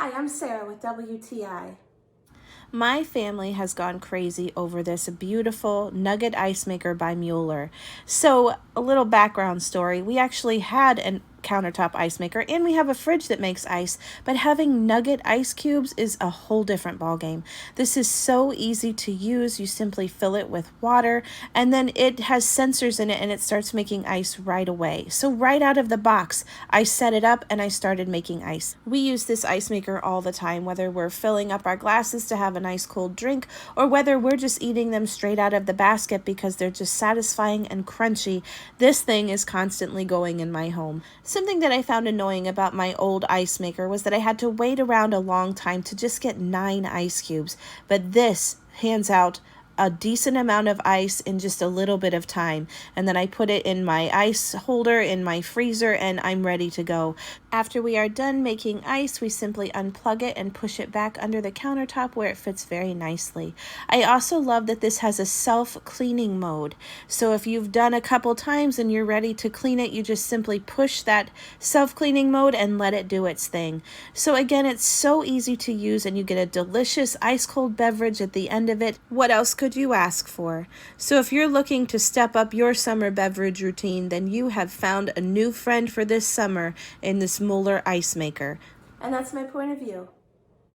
Hi, I'm Sarah with WTI. My family has gone crazy over this beautiful Nugget ice maker by Mueller. So, a little background story. We actually had a countertop ice maker and we have a fridge that makes ice, but having Nugget ice cubes is a whole different ballgame. This is so easy to use. You simply fill it with water and then it has sensors in it and it starts making ice right away. So right out of the box, I set it up and I started making ice. We use this ice maker all the time, whether we're filling up our glasses to have a nice cold drink or whether we're just eating them straight out of the basket because they're just satisfying and crunchy. This thing is constantly going in my home. Something that I found annoying about my old ice maker was that I had to wait around a long time to just get 9 ice cubes, but this hands out a decent amount of ice in just a little bit of time, and then I put it in my ice holder in my freezer and I'm ready to go. After we are done making ice, we simply unplug it and push it back under the countertop where it fits very nicely. I also love that this has a self-cleaning mode, so if you've done a couple times and you're ready to clean it, you just simply push that self-cleaning mode and let it do its thing. So again, it's so easy to use and you get a delicious ice cold beverage at the end of it. What else could you ask for? So if you're looking to step up your summer beverage routine, then you have found a new friend for this summer in this Mueller ice maker. And that's my point of view.